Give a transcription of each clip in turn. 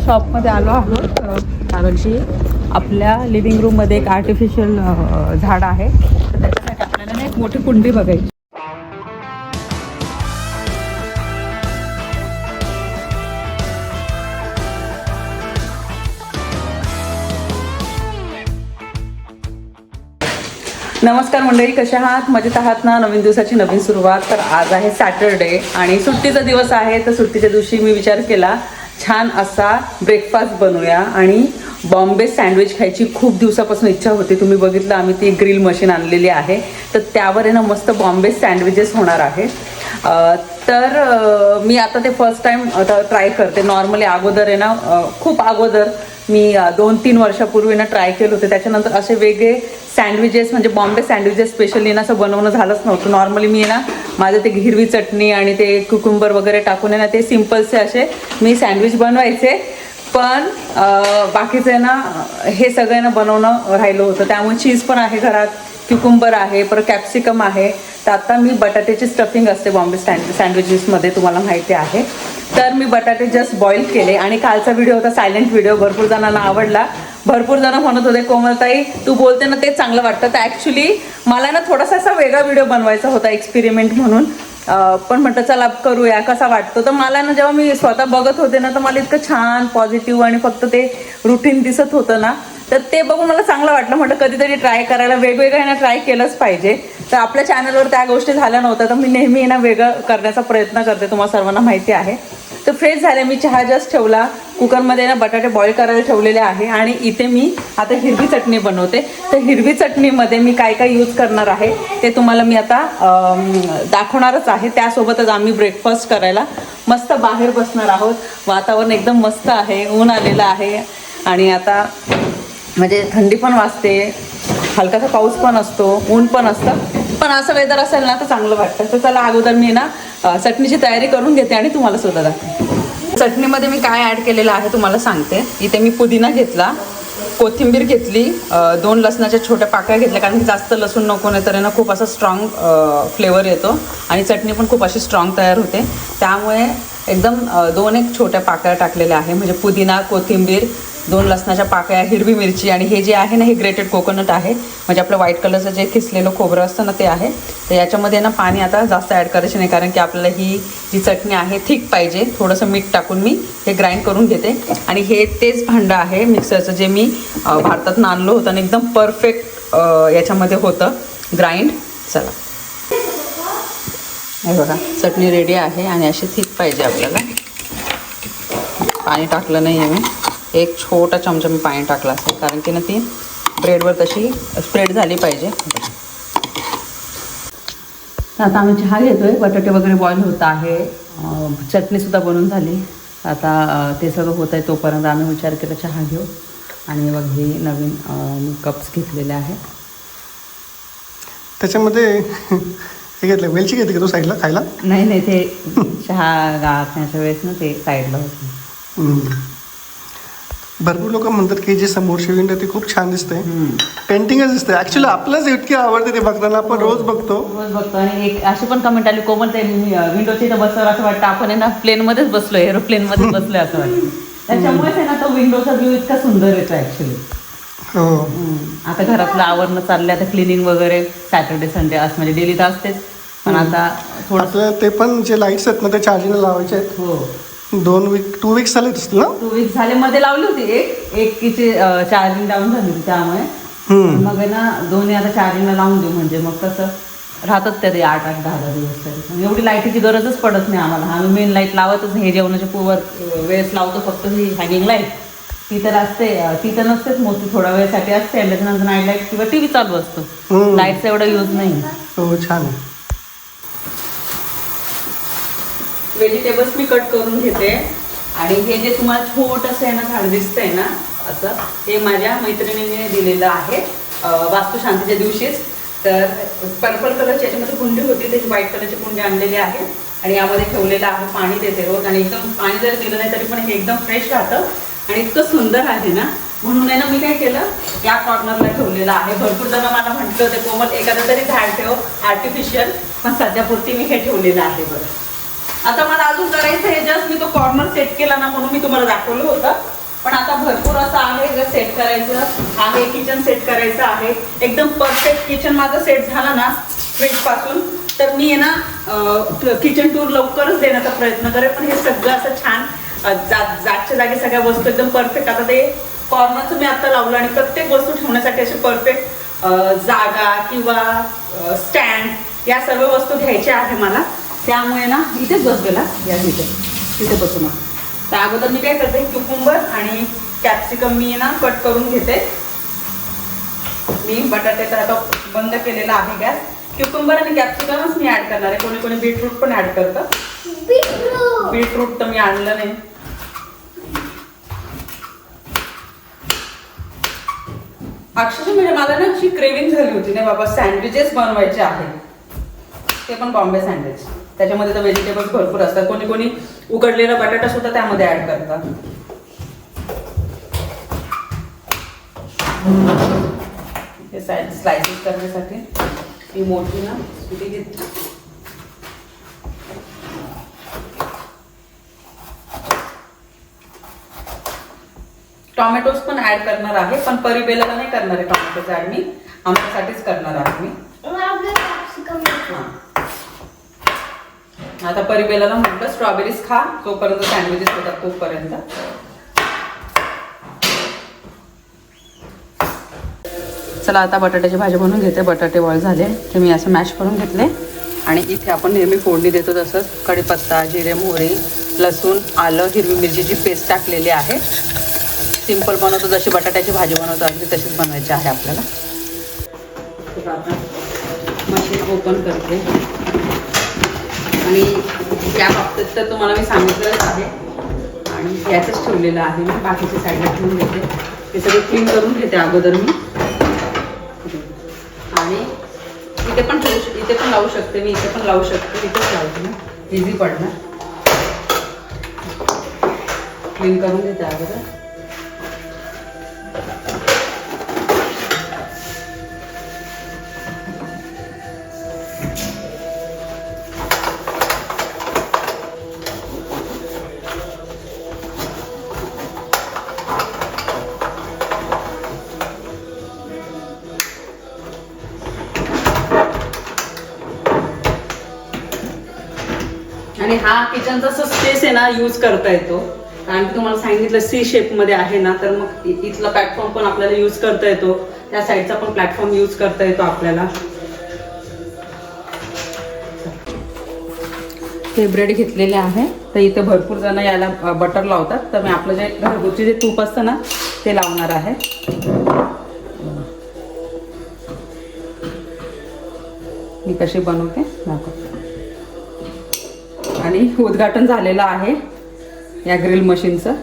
शॉपमध्ये आलो आहोत कारण की आपल्या लिव्हिंग रूममध्ये एक आर्टिफिशियल झाड आहे, तर त्याच्यासाठी आपल्याला ना एक मोठी कुंडी बघायची. नमस्कार मंडळी, कशा आहात? मजेत आहात ना? नवीन दिवसाची नवीन सुरुवात. तर आज आहे सॅटरडे आणि सुट्टीचा दिवस आहे. तर सुट्टीच्या दिवशी मी विचार केला छान असा ब्रेकफास्ट बनवूया आणि बॉम्बे सँडविच खायची खूप दिवसापासून इच्छा होती. तुम्ही बघितलं आम्ही ती ग्रिल मशीन आणलेली आहे, तर त्यावर आहे ना मस्त बॉम्बे सँडविचेस होणार आहे. तर मी आता ते फर्स्ट टाइम ट्राय करते. नॉर्मली अगोदर आहे ना खूप अगोदर मी 2-3 वर्षापूर्वी ना ट्राय केलं होतं. त्याच्यानंतर असे वेगळे सँडविचेस म्हणजे बॉम्बे सँडविचेस स्पेशली ना असं बनवणं झालंच नव्हतं. नॉर्मली मी ना माझं ते हिरवी चटणी आणि ते कुकुंबर वगैरे टाकून आहे ना ते सिम्पलचे असे मी सँडविच बनवायचे. पण बाकीचं आहे ना हे सगळं ना बनवणं राहिलं होतं. त्यामुळे चीज पण आहे घरात, क्युकुंबर आहे, परत कॅप्सिकम आहे. तर आता मी बटाट्याची स्टफिंग असते बॉम्बे सँडविचेसमध्ये, तुम्हाला माहिती आहे. तर मी बटाटे जस्ट बॉईल केले आणि कालचा व्हिडिओ होता सायलेंट व्हिडिओ, भरपूर जणांना आवडला. भरपूर जण म्हणत होते कोमलताई तू बोलते ना ते चांगलं वाटतं. तर ॲक्च्युली मला ना थोडासा असा वेगळा व्हिडिओ बनवायचा होता एक्सपेरिमेंट म्हणून, पण म्हटलं चला करूया कसा वाटतो. तर मला ना जेव्हा मी स्वतः बघत होते ना तर मला इतकं छान पॉझिटिव्ह आणि फक्त ते रुटीन दिसत होतं ना, तर ते बघून मला चांगलं वाटलं. म्हटलं कधीतरी ट्राय करायला, वेगवेगळं ना ट्राय केलंच पाहिजे. तर आपल्या चॅनलवर त्या गोष्टी झाल्या नव्हत्या, तर मी नेहमी ना वेगळं करण्याचा प्रयत्न करते, तुम्हाला सर्वांना माहिती आहे. तर फ्रेश झाले, मी चहा जस्ट ठेवला, कुकरमध्ये ना बटाटे बॉईल करायला ठेवलेले आहे आणि इथे मी आता हिरवी चटणी बनवते. तर हिरवी चटणीमध्ये मी काय काय यूज करणार आहे ते तुम्हाला मी आता दाखवणारच आहे. त्यासोबतच आम्ही ब्रेकफास्ट करायला मस्त बाहेर बसणार आहोत. वातावरण एकदम मस्त आहे, ऊन आलेलं आहे आणि आता म्हणजे थंडी पण वाजते, हलकासा पाऊस पण असतो, ऊन पण असतं. पण असं वेदर असेल ना तर चांगलं वाटतं. तर चला अगोदर मी ना चटणीची तयारी करून घेते आणि तुम्हाला सुद्धा दाखवते. चटणीमध्ये मी काय ॲड केलेलं आहे तुम्हाला सांगते. इथे मी पुदिना घेतला, कोथिंबीर घेतली, 2 लसणाच्या छोट्या पाकळ्या घेतल्या, कारण की जास्त लसूण नको नाही तर ना खूप असा स्ट्रॉंग फ्लेवर येतो आणि चटणी पण खूप अशी स्ट्रॉंग तयार होते. त्यामुळे एकदम 2 छोट्या पाकळ्या टाकलेल्या आहे, म्हणजे पुदिना, कोथिंबीर, 2 लसणाच्या पाकळ्या, हिरवी मिरची आणि हे जे आहे ना हे ग्रेटेड कोकोनट आहे, म्हणजे आपलं व्हाईट कलरचं जे किसलेलं खोबरं असतं ना ते आहे. तर याच्यामध्ये ना पाणी आता जास्त ॲड करायचे नाही, कारण की आपल्याला ही जी चटणी आहे थिक पाहिजे. थोडंसं मीठ टाकून मी हे ग्राइंड करून घेते आणि हे तेच भांडं आहे मिक्सरचं जे मी भारतातून आणलं होतं आणि एकदम परफेक्ट याच्यामध्ये होतं ग्राइंड. चला हे बघा चटणी रेडी आहे आणि अशी थिक पाहिजे आपल्याला. पाणी टाकलं नाही आहे मी, एक छोटा चमचा मी पाणी टाकला असेल, कारण की ना ती ब्रेडवर तशी स्प्रेड झाली पाहिजे. आता आम्ही चहा घेतोय, बटाटे वगैरे बॉईल होत आहे, चटणीसुद्धा बनवून झाली. आता ते सगळं होत आहे तोपर्यंत आम्ही विचार केला चहा घेऊ आणि मग हे नवीन कप्स घेतलेले आहे. त्याच्यामध्ये हे घेतलं, वेलची घेतली का तू साईडला खायला? नाही ते चहा गाळण्याच्या वेळेस ना ते साईडला होतं. भरपूर लोक म्हणतात की जे समोरची विंडो ती खूप छान दिसते, पेंटिंगच दिसते. ऍक्च्युली आपल्याच इतकी आवडते ते बघताना, आपण रोज बघतो. आणि एक अशी पण कमेंट आली कोमल ते विंडोची इथं बसल्यावर असं वाटतं आपण आहे ना प्लेनमध्येच बसलोय, एरोप्लेनमध्ये बसलोय असं वाटतं. त्याच्यामुळेच आहे ना तो विंडोचा व्ह्यू इतका सुंदर येतो ऍक्च्युली. हो, आता घरातलं आवरणं चाललंय, आता क्लिनिंग वगैरे सॅटर्डे संडे असं म्हणजे डेली तर असतेच, पण आता थोडं ते पण जे लाईट्स आहेत ना ते चार्जिंगला लावायचे आहेत. हो, 2 वीक्स झाले असतील ना? 2 वीक झाले. मध्ये लावली होती एक किची चार्जिंग डाऊन झाली होती, त्यामुळे मग ना दोन्ही आता चार्जिंगला लावून देऊ, म्हणजे मग कसं राहतात तरी 8-10 दिवस तरी. एवढी लाईटीची गरजच पडत नाही आम्हाला. आम्ही मेन लाईट लावतच नाही, हे जेवणाच्या वेळेस लावतो फक्त ही हँगिंग लाईट. ती तर असते, ती तर नसतेच मोठी, थोड्या वेळेसाठी असते आणि त्याच्यानंतर नाईट लाईट किंवा टी व्ही चालू असतो. लाईटचा एवढा यूज नाही. हो, छान आहे. व्हेजिटेबल्स मी कट करून घेते आणि हे जे तुम्हाला छोटंसं आहे ना झाड दिसतंय ना असं, हे माझ्या मैत्रिणीने दिलेलं आहे वास्तुशांतीच्या दिवशीच. तर पर्पल कलरची याच्यामध्ये कुंडी होती, त्याची व्हाईट कलरची कुंडी आणलेली आहे आणि यामध्ये ठेवलेलं आहे. पाणी देते रोज आणि एकदम पाणी जरी दिलं नाही तरी पण हे एकदम फ्रेश राहतं आणि इतकं सुंदर आहे ना, म्हणून आहे ना मी काय केलं या कॉर्नरला ठेवलेलं आहे. भरपूर जण मला म्हटलं होते कोमल एखादं तरी झाड ठेव आर्टिफिशियल, पण सध्यापुरती मी हे ठेवलेलं आहे. बरं आता मला अजून करायचं आहे, जस्ट मी तो कॉर्नर सेट केला ना म्हणून मी तुम्हाला दाखवलं होतं. पण आता भरपूर असं आहे जर सेट करायचं आहे, किचन सेट करायचं आहे, एकदम परफेक्ट किचन माझं सेट झालं ना फ्रीज पासून, तर मी आहे ना किचन टूर लवकरच देण्याचा प्रयत्न करेन. पण हे सगळं असं छान जागच्या जागी सगळ्या वस्तू एकदम परफेक्ट. आता ते कॉर्नरचं मी आता लावलं आणि प्रत्येक वस्तू ठेवण्यासाठी अशी परफेक्ट जागा किंवा स्टँड या सर्व वस्तू घ्यायच्या आहे मला. त्यामुळे ना इथेच बसलेला या तिथे बसून. तर अगोदर मी काय करते, क्युकुंबर आणि कॅप्सिकम मी ना कट करून घेते. मी बटाट्याचा आता बंद केलेला आहे गॅस. क्युकुंबर आणि कॅप्सिकमच मी ऍड करणार आहे. कोणी कोणी बीटरूट पण ऍड करतं. बीटरूट तर मी आणलं नाही. अक्षरशः म्हणजे मला ना अशी क्रेविंग झाली होती ना बाबा, सँडविचेस बनवायचे आहेत, ते पण बॉम्बे सँडविच. त्याच्यामध्ये तर व्हेजिटेबल्स भरपूर असतात. कोणी कोणी उकडलेला बटाटा सुद्धा त्यामध्ये ऍड करतात. हे स्लायसेस करण्यासाठी मी मोठी ना सुटी घेतली. टोमॅटोज पण ऍड करणार आहे, पण परिबेलाला नाही करणार आहे टोमॅटोज ऍड मी, आमच्यासाठीच करणार आहे मी. आता परिबेलाला म्हटलं स्ट्रॉबेरीज खा जोपर्यंत सँडविचेस होतात तोपर्यंत. चला आता बटाट्याची भाजी बनवून घेते. बटाटे बॉईल झाले ते मी असं मॅश करून घेतले. आणि इथे आपण नेहमी फोडणी देतो तसंच कढीपत्ता, जिरे, मोहरी, लसूण, आलं, हिरवी मिरचीची पेस्ट टाकलेली आहे. सिंपल बनवतो जशी बटाट्याची भाजी बनवतो अगदी तशीच बनवायची आहे आपल्याला. आता मशीन ओपन करते. आणि या बाबतीत तर तुम्हाला मी सांगितलंच आहे आणि याचंच ठेवलेलं आहे मी. बाकीच्या साईडला ठेवून घेते. ते सगळं क्लीन करून घेते अगोदर मी. आणि इथे पण लावू शकते मी, इथे पण लावू शकते, इथेच लावते ना, इझी पडणार. क्लीन करून घेते अगोदर. आणि हा किचनचा स्पेस आहे ना यूज करता येतो. कारण की तुम्हाला सांगितलं सी शेपमध्ये आहे ना, तर मग इथला प्लॅटफॉर्म पण आपल्याला यूज करता येतो. त्या साईडचा पण प्लॅटफॉर्म यूज करता येतो आपल्याला. हे ब्रेड घेतलेले आहे. तर इथे भरपूर जण याला बटर लावतात. तर मी आपलं जे घरगुती जे तूप असतं ना ते लावणार आहे. मी कशी बनवते दाखवते. आणि उद्घाटन झालेलं आहे या ग्रिल मशीनचं.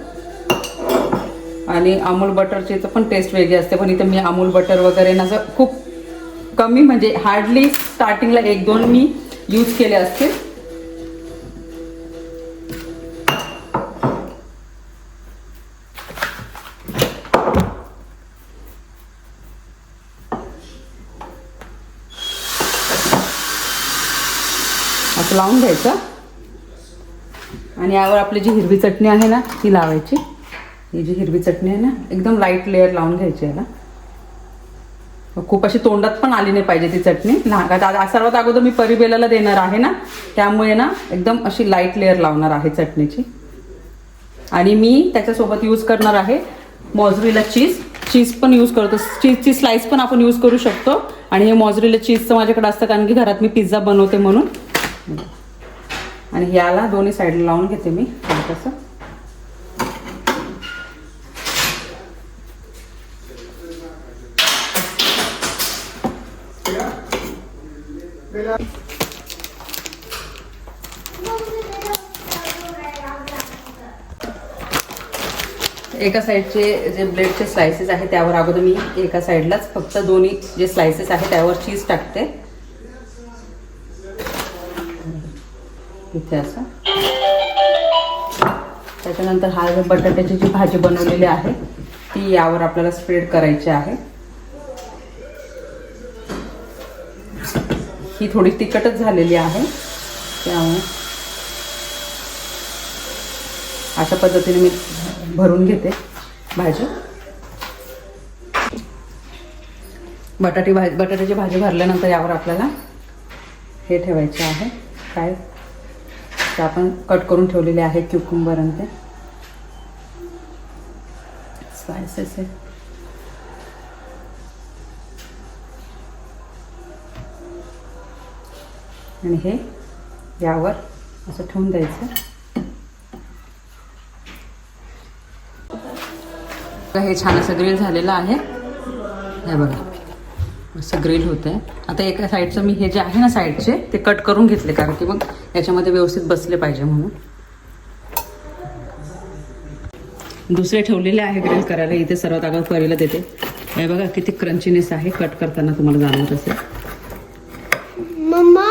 आणि अमूल बटरची पण टेस्ट वेगळी असते. पण इथं मी अमूल बटर वगैरे ना असं खूप कमी, म्हणजे हार्डली स्टार्टिंगला 1-2 मी यूज केले असतील. असं लावून घ्यायचं. आणि यावर आपली जी हिरवी चटणी आहे ना ती लावायची. ही जी हिरवी चटणी आहे ना एकदम लाईट लेअर लावून घ्यायची याला. खूप अशी तोंडात पण आली नाही पाहिजे ती चटणी. सर्वात अगोदर मी परिबेलाला देणार आहे ना, त्यामुळे ना एकदम अशी लाईट लेअर लावणार आहे चटणीची. आणि मी त्याच्यासोबत यूज करणार आहे मॉझरेला चीज पण यूज करतो. चीजची स्लाइस पण आपण यूज करू शकतो. आणि हे मॉझरेला चीजचं माझ्याकडे असतं कारण की घरात मी पिझ्झा बनवते म्हणून. आणि याला दोन्ही साईडला लावून घेते मी तसं. एका साईडचे जे ब्रेडचे स्लाइसेस आहे त्यावर अगोदर मी एका साईडलाच फक्त दोन्ही जे स्लाइसेस आहे त्यावर चीज टाकते इथे असं. त्याच्यानंतर हा जो बटाट्याची जी भाजी बनवलेली आहे ती यावर आपल्याला स्प्रेड करायची आहे. ही थोडी तिखटच झालेली आहे त्यामुळे अशा पद्धतीने मी भरून घेते. भाजी. बटाट्याची भाजी भरल्यानंतर यावर आपल्याला हे ठेवायचे आहे काय ते आपण कट करून ठेवलेले आहे क्युकुंबर आणि ते स्लायसेस आहे. आणि हे यावर असं ठेवून द्यायचं. हे छान असं ग्रिल झालेलं आहे. हे बघा असं ग्रिल होत आहे. आता एका साईडचं मी हे जे आहे ना साईडचे ते कट करून घेतले कारण की मग याच्यामध्ये व्यवस्थित बसले पाहिजे म्हणून. दुसरे ठेवलेले आहे ग्रिल करायला. इथे सर्वात अगोदर पहिला देते. हे बघा किती क्रंचीनेस आहे. कट करताना तुम्हाला जाणवत असेल. मम्मा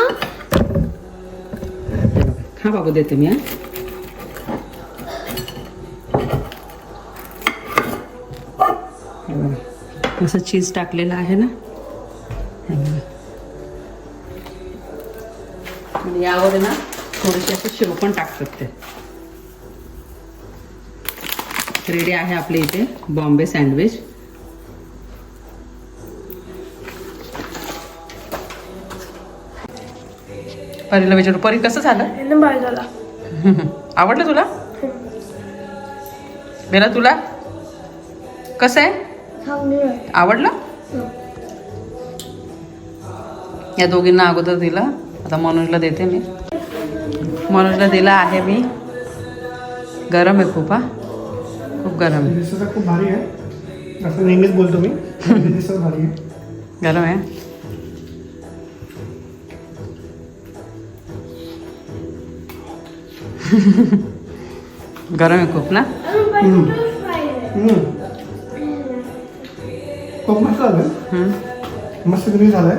हा बाबू देते मी. असं चीज टाकलेलं आहे ना. आणि यावर ना थोडेसे असे शेव पण टाकतात ते. रेडी आहे आपल्या इथे बॉम्बे सँडविच. परीला विचारू परी कसं झालं. आवडलं तुला. बेला तुला कसं आहे आवडलं. या दोघींना अगोदर दिला. आता मनोजला देते मी. मनोजला दिला आहे मी. गरम आहे खूप. खूप गरम आहे. खूप भारी आहे. असं नेहमीच बोलतो मी. भारी आहे. गरम आहे. गरम आहे खूप ना. खूप मस्त झालं. मस्त ग्रिल झालंय.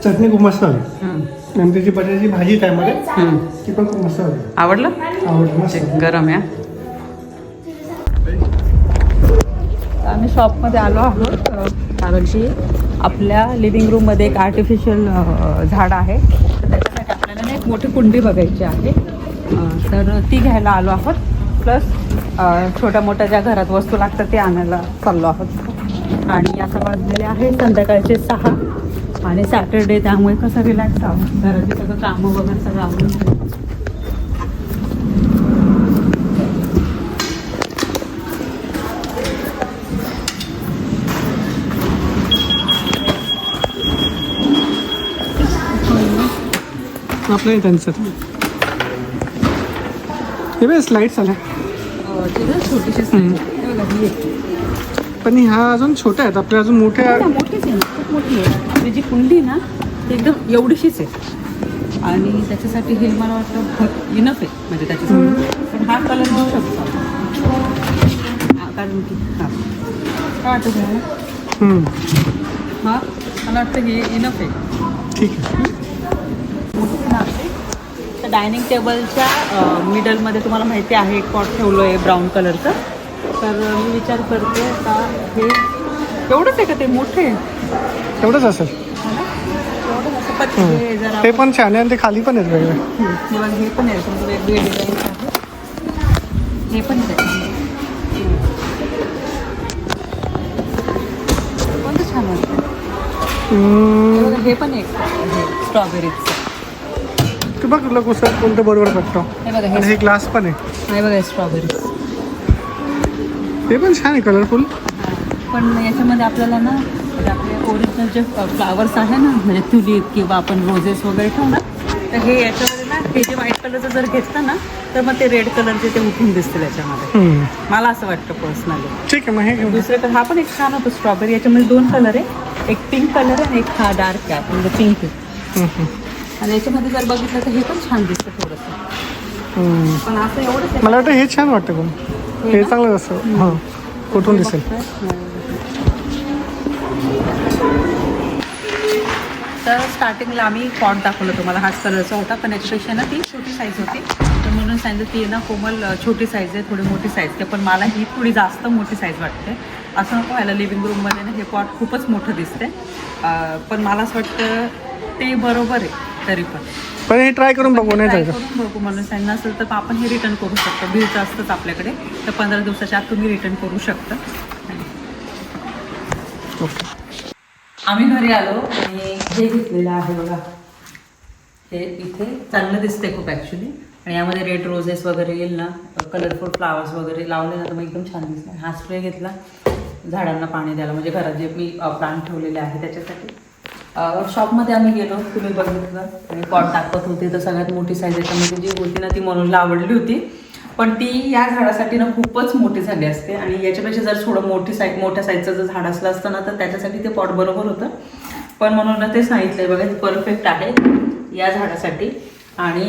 चटणी खूप मस्त झाली. आणि त्याची बटाट्याची भाजी त्यामध्ये ती पण खूप मस्त झाली. आवडलं. मस्त गरम आहे. आम्ही शॉपमध्ये आलो आहोत कारण की आपल्या लिव्हिंग रूममध्ये एक आर्टिफिशियल झाड आहे. तर त्याच्यासाठी आपल्याला ना एक मोठी कुंडी बघायची आहे. तर ती घ्यायला आलो आहोत. प्लस छोट्या मोठ्या ज्या घरात वस्तू लागतात ते आणायला चाललो आहोत. आणि आता वाजलेले आहे संध्याकाळचे 6 आणि सॅटर्डे त्यामुळे कसं रिलॅक्स आहोत. घराची सगळं कामं वगैरे सगळं आवडून. आपलं त्यांचं हे बघ स्लाइड्स आल्या. छोटीशी पण ह्या अजून छोट्या आहेत. आपल्या अजून मोठ्या मोठीच आहे ना. खूप मोठी आहे. आपली जी कुंडी ना ती एकदम एवढीशीच आहे. आणि त्याच्यासाठी हे मला वाटतं इनफ आहे म्हणजे त्याच्यासाठी. पण हा कलर घेऊ शकतो कारण की हा काय वाटतं तुम्हाला. हा मला वाटतं हे इनफ आहे. ठीक आहे. तर डायनिंग टेबलच्या मिडलमध्ये तुम्हाला माहिती आहे एक पॉट ठेवलो आहे ब्राऊन कलरचं. तर मी विचार करते का हे एवढंच आहे का ते मोठे तेवढंच असेल. ते पण छान आहे आणि ते खाली पण आहेत वेगळे. हे पण आहे समजा वेगवेगळे डिझाईन्स आहेत. हे पण कोणतं छान वाटतं. हे पण एक स्ट्रॉबेरीचं. ते बघ तुला कसं कोणतं बरोबर वाटतं. हे बघा आणि हे ग्लास पण आहे. हे बघा स्ट्रॉबेरी. ते पण छान आहे कलरफुल. पण याच्यामध्ये आपल्याला ना म्हणजे आपले ओरिजिनल जे फ्लावर्स आहे ना म्हणजे ट्युलिप किंवा आपण रोजेस वगैरे ठेवू ना तर हे याच्यामध्ये ना हे जे व्हाईट कलरचं जर घेतलं ना तर मग ते रेड कलरचे ते उठून दिसतील याच्यामध्ये. मला असं वाटतं पर्सनली. ठीक आहे मग हे घेऊ. दुसरे तर हा पण एक छान होतो स्ट्रॉबेरी. याच्यामध्ये 2 कलर आहे. एक पिंक कलर आहे आणि एक हा डार्क आहे म्हणजे पिंक आहे. आणि याच्यामध्ये जर बघितलं तर हे पण छान दिसतं थोडंसं. पण असं एवढंच मला वाटतं हे छान वाटतं. पण हे चांगलं असं हां कुठून दिसेल. तर स्टार्टिंगला आम्ही पॉट दाखवलं तुम्हाला हाच कलरचा होता पण याच्यापेक्षा ना ती छोटी साईज होती. तर म्हणून सांगितलं ती ना कोमल छोटी साईज आहे थोडी मोठी साईज आहे. पण मला ही थोडी जास्त मोठी साईज वाटते. असं नको व्हायला लिव्हिंग रूममध्ये ना हे पॉट खूपच मोठं दिसते. पण मला असं वाटतं ते बरोबर आहे तरी पण हे ट्राय करून बघू नाही ट्राय जायचं. करून बघू म्हणून सांगितलं असेल तर आपण हे रिटर्न करू शकतो. बिलचं असतंच आपल्याकडे, तर 15 दिवसाच्या आत तुम्ही रिटर्न करू शकता. आम्ही घरी आलो आणि हे घेतलेलं आहे बघा, हे इथे चांगलं दिसतंय खूप ॲक्च्युली. आणि यामध्ये रेड रोजेस वगैरे येईल ना, कलरफुल फ्लावर्स वगैरे लावले ना तर मग एकदम छान दिसतं. हा स्प्रे घेतला झाडांना पाणी द्यायला, म्हणजे घरात जे मी प्लांट ठेवलेले आहे त्याच्यासाठी. शॉपमध्ये आम्ही गेलो, तुम्ही बघितलं आणि पॉट दाखवत होते, तर सगळ्यात मोठी साईज याच्यामध्ये जी होती ना ती मनोजला आवडली होती. पण ती या झाडासाठी ना खूपच मोठी झाली असते आणि याच्यापेक्षा जर थोडं मोठ्या साईजचं जर झाड असलं असतं ना तर त्याच्यासाठी ते पॉट बरोबर होतं. पण म्हणून ते सांगितलंय बघा, परफेक्ट आहे या झाडासाठी. आणि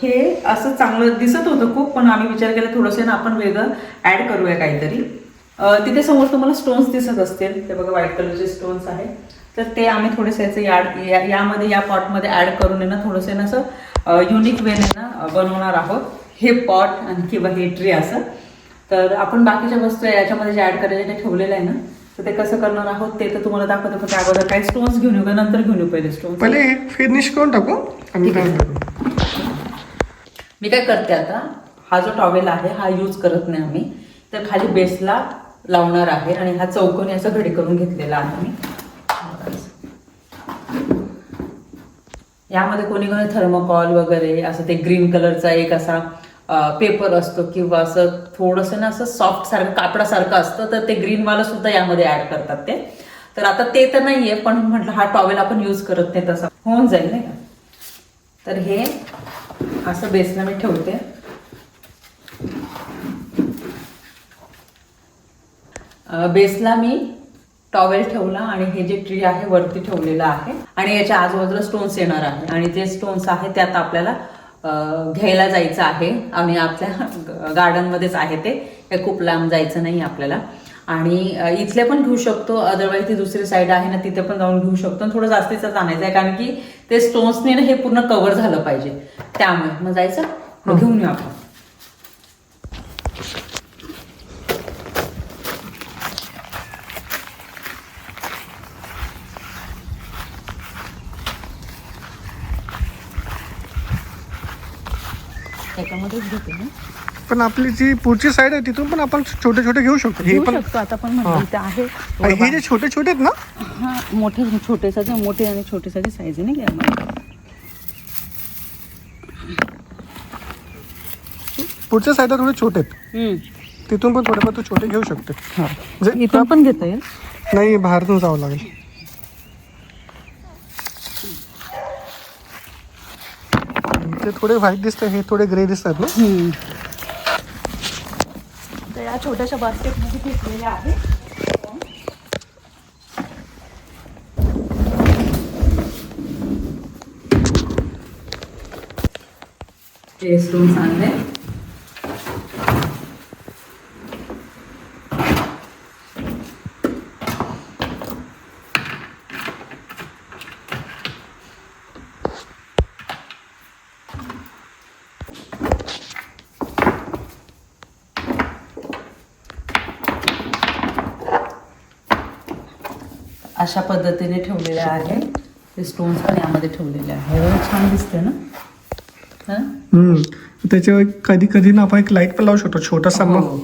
हे असं चांगलं दिसत होतं खूप, पण आम्ही विचार केला थोडंसं ना आपण वेगळं ॲड करूया काहीतरी. तिथे समोर तुम्हाला स्टोन्स दिसत असतील, ते बघा व्हाईट कलरचे स्टोन्स आहे, तर ते आम्ही थोडेसे याचे यामध्ये या पॉटमध्ये ॲड करून ना थोडंसं ना असं युनिक वेने ना बनवणार आहोत हे पॉट आणि किंवा हे ट्री असं. तर आपण बाकीच्या वस्तू याच्यामध्ये जे ॲड करायचे ते ठेवलेलं आहे ना, तर ते कसं करणार आहोत ते तर तुम्हाला दाखवतो. पण त्या अगोदर काही स्टोन्स घेऊन येऊ का नंतर घेऊन येऊ? पहिले स्टोन्स पहिले फिनिश करून टाकू आणि मी काय करते आता, हा जो टॉवेल आहे हा यूज करत नाही आम्ही, तर खाली बेसला लावणार आहे आणि हा चौकोनी असं घडी करून घेतलेला आहे मी. यामध्ये कोणी थर्मोकॉल वगैरे असं ते ग्रीन कलरचा एक असा पेपर असतो किंवा असं थोडंसं ना असं सॉफ्ट सारखं कापडासारखं असतं, तर ते ग्रीनवालं सुद्धा यामध्ये ऍड करतात ते. तर आता ते तर नाहीये, पण म्हटलं हा टॉवेल आपण यूज करत नाही, तसा होऊन जाईल नाही का. तर हे असं बेसला मी ठेवते. बेसला मी टॉवेल ठेवला आणि हे जे ट्री आहे वरती ठेवलेलं आहे आणि याच्या आजूबाजूला स्टोन्स येणार आहे आणि ते स्टोन्स आहे ते आता आपल्याला घ्यायला जायचं आहे आणि आपल्या गार्डनमध्येच आहे ते, खूप लांब जायचं नाही आपल्याला. आणि इथले पण घेऊ शकतो, अदरवाईज ती दुसरी साईड आहे ना तिथे पण जाऊन घेऊ शकतो. थोडं जास्तीचं आणायचं आहे कारण की ते स्टोन्सने ना हे पूर्ण कव्हर झालं पाहिजे, त्यामुळे मग जायचं घेऊन येऊ आपण. त्याच्यामध्येच घेते ना, पण आपली जी पुढची साईड आहे तिथून पण आपण छोटे छोटे घेऊ शकतो. हे पण आता पण म्हणजे इथे आहे. हे जे छोटे छोटे आहेत ना, हा मोठे छोटेसाचे मोठे आणि छोटेसाची साईज आहे ना यामध्ये. पुढच्या साईडला थोडे छोटे आहेत, तिथून पण थोडेफार तू छोटे घेऊ शकते. इथून पण घेता येईल? नाही, बाहेरून जावं लागेल. ते थोडे व्हाईट दिसतात, हे थोडे ग्रे दिसतात ना. तर या छोट्याशा बास्केटमध्ये घेतलेल्या आहे. हे स्टोन्स आणले. अशा पद्धतीने ठेवलेले आहे. ते स्टोन्स पण यामध्ये ठेवलेले आहे. छान दिसते ना. त्याच्यावर कधी कधी ना आपण एक लाईट पण लावू शकतो छोटासा मग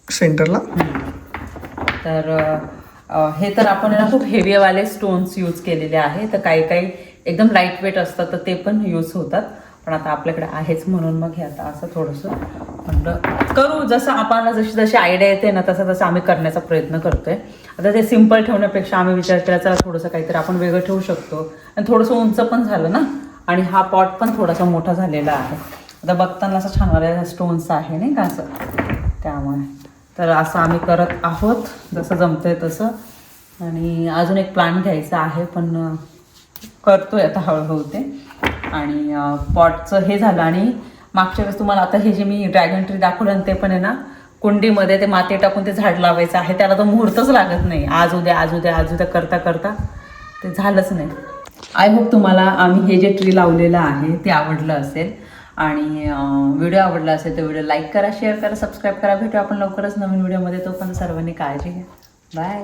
सेंटरला. तर हे तर आपण ना खूप हेवीवाले स्टोन्स यूज केलेले आहे. तर काही काही एकदम लाईट वेट असतात तर ते पण यूज होतात. पण आता आपल्याकडे आहेच म्हणून मग हे आता असं थोडंसं म्हणलं करू, जसं आपल्याला जशी जशी आयडिया येते ना तसं तसं आम्ही करण्याचा प्रयत्न करतोय. आता ते सिम्पल ठेवण्यापेक्षा आम्ही विचार केला चला थोडंसं काहीतरी आपण वेगळं ठेवू शकतो आणि थोडंसं उंच पण झालं ना. आणि हा पॉट पण थोडासा मोठा झालेला आहे. आता बघताना असं छान वाटलं, स्टोन्स आहे नाही का असं, त्यामुळे तर असं आम्ही करत आहोत जसं जमतंय तसं. आणि अजून एक प्लांट घ्यायचा आहे पण करतोय आता हळूहळू ते. आणि पॉटचं हे झालं. आणि मागच्या वेळेस तुम्हाला आता हे जे मी ड्रॅगन ट्री दाखवलं ते पण आहे ना कुंडीमध्ये ते माती टाकून ते झाड लावायचं आहे. त्याला तर मुहूर्तच लागत नाही, आज उद्या करता करता ते झालंच नाही. आय होप तुम्हाला आम्ही हे जे ट्री लावलेलं आहे ते आवडलं असेल. आणि व्हिडिओ आवडला असेल तर व्हिडिओ लाईक करा, शेअर करा, सबस्क्राईब करा. भेटू आपण लवकरच नवीन व्हिडिओमध्ये. तो पण सर्वांनी काळजी घ्या. बाय.